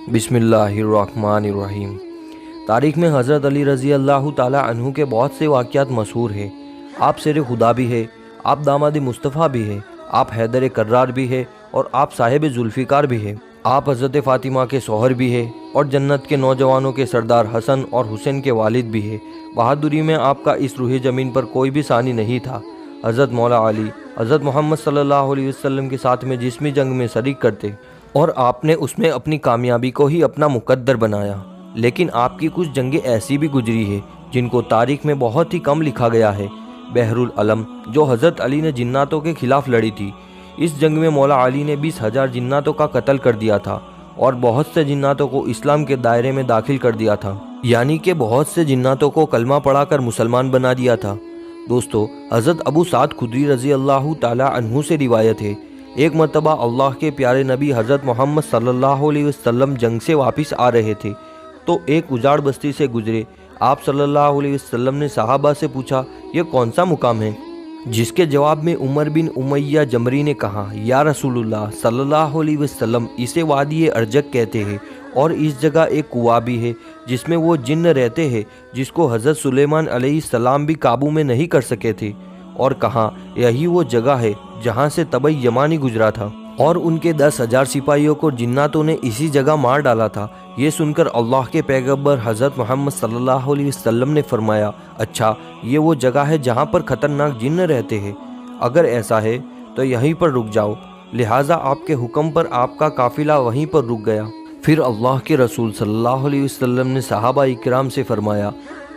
بسم اللہ الرحمن الرحیم۔ تاریخ میں حضرت علی رضی اللہ تعالیٰ عنہ کے بہت سے واقعات مشہور ہیں۔ آپ سیر خدا بھی ہے، آپ داماد مصطفیٰ بھی ہے، آپ حیدر کرار بھی ہے اور آپ صاحب ذوالفقار بھی ہے۔ آپ حضرت فاطمہ کے شوہر بھی ہے اور جنت کے نوجوانوں کے سردار حسن اور حسین کے والد بھی ہے۔ بہادری میں آپ کا اس روح زمین پر کوئی بھی ثانی نہیں تھا۔ حضرت مولا علی حضرت محمد صلی اللہ علیہ وسلم کے ساتھ میں جسمی جنگ میں شریک کرتے اور آپ نے اس میں اپنی کامیابی کو ہی اپنا مقدر بنایا۔ لیکن آپ کی کچھ جنگیں ایسی بھی گزری ہیں جن کو تاریخ میں بہت ہی کم لکھا گیا ہے۔ بحر العلم جو حضرت علی نے جناتوں کے خلاف لڑی تھی، اس جنگ میں مولا علی نے 20,000 جناتوں کا قتل کر دیا تھا اور بہت سے جناتوں کو اسلام کے دائرے میں داخل کر دیا تھا، یعنی کہ بہت سے جناتوں کو کلمہ پڑھا کر مسلمان بنا دیا تھا۔ دوستو، حضرت ابو سعد خدری رضی اللہ تعالیٰ عنہ سے روایت ہے، ایک مرتبہ اللہ کے پیارے نبی حضرت محمد صلی اللہ علیہ وسلم جنگ سے واپس آ رہے تھے تو ایک اجاڑ بستی سے گزرے۔ آپ صلی اللہ علیہ وسلم نے صحابہ سے پوچھا، یہ کون سا مقام ہے؟ جس کے جواب میں عمر بن امیہ جمری نے کہا، یا رسول اللہ صلی اللہ علیہ وسلم، اسے وادی ارجک کہتے ہیں اور اس جگہ ایک کنواں بھی ہے جس میں وہ جن رہتے ہیں جس کو حضرت سلیمان علیہ السلام بھی قابو میں نہیں کر سکے تھے، اور کہا یہی وہ جگہ ہے جہاں سے طبع یمانی گزرا تھا اور ان کے 10,000 سپاہیوں کو جناتوں نے اسی جگہ مار ڈالا تھا۔ یہ سن کر اللہ کے پیغمبر حضرت محمد صلی اللہ علیہ وسلم نے فرمایا، اچھا، یہ وہ جگہ ہے جہاں پر خطرناک جن رہتے ہیں؟ اگر ایسا ہے تو یہیں پر رک جاؤ۔ لہٰذا آپ کے حکم پر آپ کا قافلہ وہیں پر رک گیا۔ پھر اللہ کے رسول صلی اللہ علیہ وسلم نے صحابہ اکرام سے فرمایا،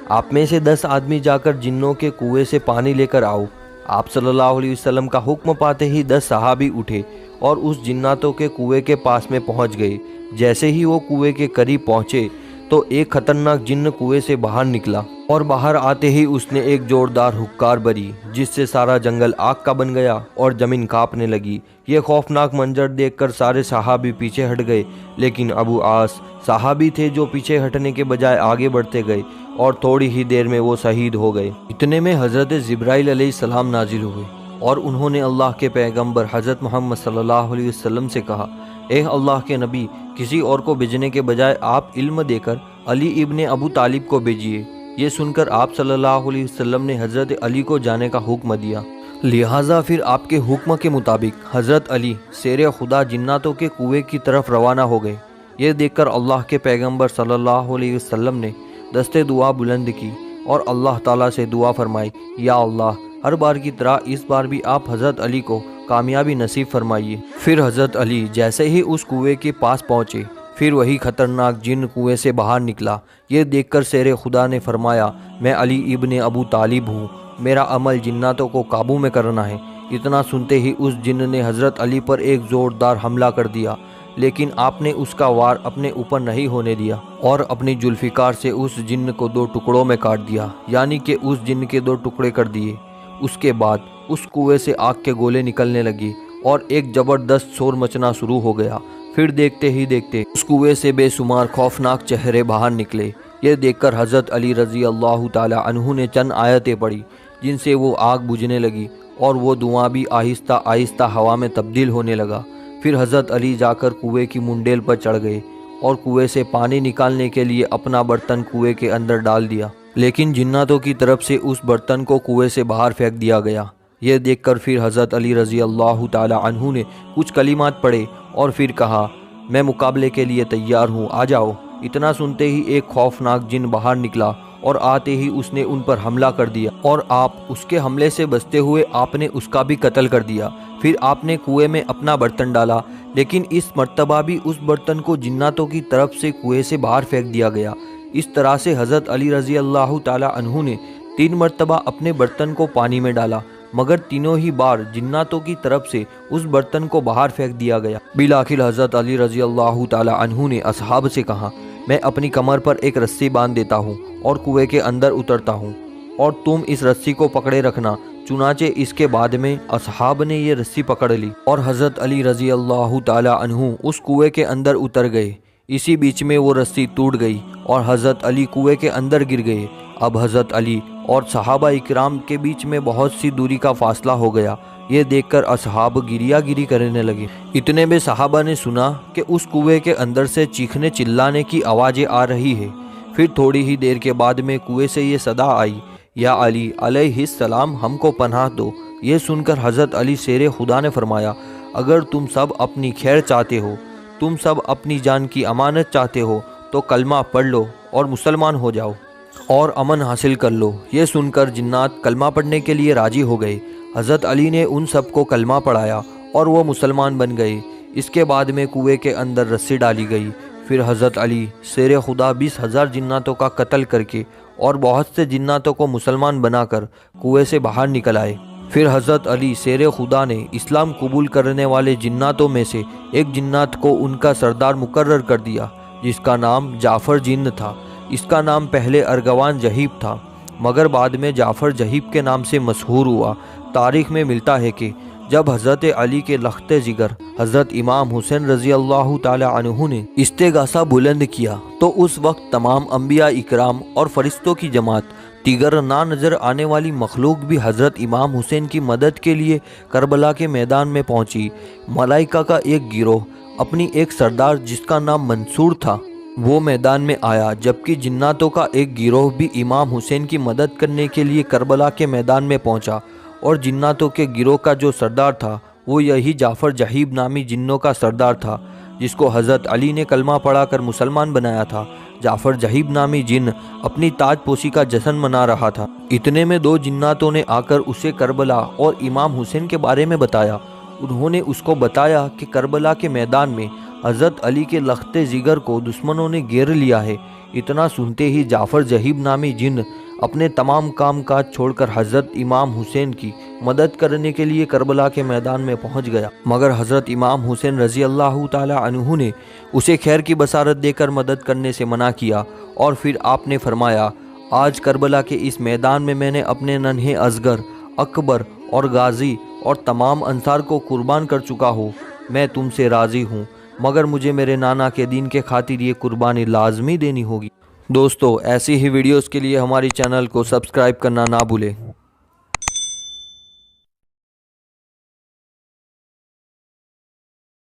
آپ میں سے 10 آدمی جا کر جنوں کے کنویں سے پانی لے کر آؤ۔ آپ صلی اللہ علیہ وسلم کا حکم پاتے ہی 10 صحابی اٹھے اور اس جناتوں کے کنویں کے پاس میں پہنچ گئے۔ جیسے ہی وہ کنویں کے قریب پہنچے تو ایک خطرناک جن کنویں سے باہر نکلا اور باہر آتے ہی اس نے ایک زوردار ہکار بری جس سے سارا جنگل آگ کا بن گیا اور زمین کانپنے لگی۔ یہ خوفناک منظر دیکھ کر سارے صحابی پیچھے ہٹ گئے، لیکن ابو عاص صحابی تھے جو پیچھے ہٹنے کے بجائے آگے بڑھتے گئے اور تھوڑی ہی دیر میں وہ شہید ہو گئے۔ اتنے میں حضرت جبرائیل علیہ السلام نازل ہوئے اور انہوں نے اللہ کے پیغمبر حضرت محمد صلی اللہ علیہ وسلم سے کہا، اے اللہ کے نبی، کسی اور کو بھیجنے کے بجائے آپ علم دے کر علی ابن ابو طالب کو بھیجیے۔ یہ سن کر آپ صلی اللہ علیہ وسلم نے حضرت علی کو جانے کا حکم دیا۔ لہٰذا پھر آپ کے حکم کے مطابق حضرت علی سیر خدا جناتوں کے کنویں کی طرف روانہ ہو گئے۔ یہ دیکھ کر اللہ کے پیغمبر صلی اللہ علیہ وسلم نے دستے دعا بلند کی اور اللہ تعالیٰ سے دعا فرمائی، یا اللہ، ہر بار کی طرح اس بار بھی آپ حضرت علی کو کامیابی نصیب فرمائیے۔ پھر حضرت علی جیسے ہی اس کنویں کے پاس پہنچے، پھر وہی خطرناک جن کنویں سے باہر نکلا۔ یہ دیکھ کر سیر خدا نے فرمایا، میں علی ابن ابو طالب ہوں، میرا عمل جناتوں کو قابو میں کرنا ہے۔ اتنا سنتے ہی اس جن نے حضرت علی پر ایک زوردار حملہ کر دیا، لیکن آپ نے اس کا وار اپنے اوپر نہیں ہونے دیا اور اپنی ذوالفقار سے اس جن کو 2 ٹکڑوں میں کاٹ دیا، یعنی کہ اس جن کے 2 ٹکڑے کر دیے۔ اس کے بعد اس کنویں سے آگ کے گولے نکلنے لگے اور ایک زبردست شور مچنا شروع ہو گیا۔ پھر دیکھتے ہی دیکھتے اس کنویں سے بے شمار خوفناک چہرے باہر نکلے۔ یہ دیکھ کر حضرت علی رضی اللہ تعالی عنہ نے چند آیتیں پڑھی جن سے وہ آگ بجھنے لگی اور وہ دھواں بھی آہستہ آہستہ ہوا میں تبدیل ہونے لگا۔ پھر حضرت علی جا کر کنویں کی منڈیل پر چڑھ گئے اور کنویں سے پانی نکالنے کے لیے اپنا برتن کنویں کے اندر ڈال دیا، لیکن جناتوں کی طرف سے اس برتن کو کنویں سے باہر پھینک دیا گیا۔ یہ دیکھ کر پھر حضرت علی رضی اللہ تعالی عنہ نے کچھ کلمات پڑھے اور پھر کہا، میں مقابلے کے لیے تیار ہوں، آ جاؤ۔ اتنا سنتے ہی ایک خوفناک جن باہر نکلا اور آتے ہی اس نے ان پر حملہ کر دیا اور آپ اس کے حملے سے بچتے ہوئے آپ نے اس کا بھی قتل کر دیا۔ پھر آپ نے کنویں میں اپنا برتن ڈالا، لیکن اس مرتبہ بھی اس برتن کو جناتوں کی طرف سے کنویں سے باہر پھینک دیا گیا۔ اس طرح سے حضرت علی رضی اللہ تعالی عنہ نے 3 مرتبہ اپنے برتن کو پانی میں ڈالا، مگر تینوں ہی بار جناتوں کی طرف سے اس برتن کو باہر پھینک دیا گیا۔ بالآخر حضرت علی رضی اللہ تعالی عنہ نے اصحاب سے کہا، میں اپنی کمر پر ایک رسی باندھ دیتا ہوں اور کنویں کے اندر اترتا ہوں اور تم اس رسی کو پکڑے رکھنا۔ چنانچہ اس کے بعد میں اصحاب نے یہ رسی پکڑ لی اور حضرت علی رضی اللہ تعالی عنہ اس کنویں کے اندر اتر گئے۔ اسی بیچ میں وہ رسی ٹوٹ گئی اور حضرت علی کنویں کے اندر گر گئے۔ اب حضرت علی اور صحابہ اکرام کے بیچ میں بہت سی دوری کا فاصلہ ہو گیا۔ یہ دیکھ کر اصحاب گریا گری کرنے لگے۔ اتنے میں صحابہ نے سنا کہ اس کنویں کے اندر سے چیخنے چلانے کی آوازیں آ رہی ہے۔ پھر تھوڑی ہی دیر کے بعد میں کنویں سے یہ صدا آئی، یا علی علیہ السلام ہم کو پناہ دو۔ یہ سن کر حضرت علی شیر خدا نے فرمایا، اگر تم سب اپنی خیر چاہتے ہو، تم سب اپنی جان کی امانت چاہتے ہو تو کلمہ پڑھ لو اور مسلمان ہو جاؤ اور امن حاصل کر لو۔ یہ سن کر جنات کلمہ پڑھنے کے لیے راضی ہو گئے۔ حضرت علی نے ان سب کو کلمہ پڑھایا اور وہ مسلمان بن گئے۔ اس کے بعد میں کنویں کے اندر رسی ڈالی گئی۔ پھر حضرت علی شیر خدا 20,000 جناتوں کا قتل کر کے اور بہت سے جناتوں کو مسلمان بنا کر کنویں سے باہر نکل آئے۔ پھر حضرت علی شیر خدا نے اسلام قبول کرنے والے جناتوں میں سے ایک جنات کو ان کا سردار مقرر کر دیا، جس کا نام جعفر جن تھا۔ اس کا نام پہلے ارغوان جہیب تھا، مگر بعد میں جعفر جہیب کے نام سے مشہور ہوا۔ تاریخ میں ملتا ہے کہ جب حضرت علی کے لخت جگر حضرت امام حسین رضی اللہ تعالی عنہ نے استغاثہ بلند کیا تو اس وقت تمام انبیاء اکرام اور فرشتوں کی جماعت، دیگر نہ نظر آنے والی مخلوق بھی حضرت امام حسین کی مدد کے لیے کربلا کے میدان میں پہنچی۔ ملائکہ کا ایک گروہ اپنی ایک سردار جس کا نام منصور تھا وہ میدان میں آیا، جبکہ جناتوں کا ایک گروہ بھی امام حسین کی مدد کرنے کے لیے کربلا کے میدان میں پہنچا، اور جناتوں کے گروہ کا جو سردار تھا وہ یہی جعفر جہیب نامی جنوں کا سردار تھا، جس کو حضرت علی نے کلمہ پڑھا کر مسلمان بنایا تھا۔ جعفر جہیب نامی جن اپنی تاج پوشی کا جشن منا رہا تھا۔ اتنے میں دو جناتوں نے آ کر اسے کربلا اور امام حسین کے بارے میں بتایا۔ انہوں نے اس کو بتایا کہ کربلا کے میدان میں حضرت علی کے لخت جگر کو دشمنوں نے گھیر لیا ہے۔ اتنا سنتے ہی جعفر جہیب نامی جن اپنے تمام کام کاج چھوڑ کر حضرت امام حسین کی مدد کرنے کے لیے کربلا کے میدان میں پہنچ گیا، مگر حضرت امام حسین رضی اللہ تعالی عنہ نے اسے خیر کی بشارت دے کر مدد کرنے سے منع کیا، اور پھر آپ نے فرمایا، آج کربلا کے اس میدان میں نے اپنے ننھے اصغر، اکبر اور غازی اور تمام انصار کو قربان کر چکا ہوں۔ میں تم سے راضی ہوں، مگر مجھے میرے نانا کے دین کے خاطر یہ قربانی لازمی دینی ہوگی۔ دوستو، ایسی ہی ویڈیوز کے لیے ہماری چینل کو سبسکرائب کرنا نہ بھولیں۔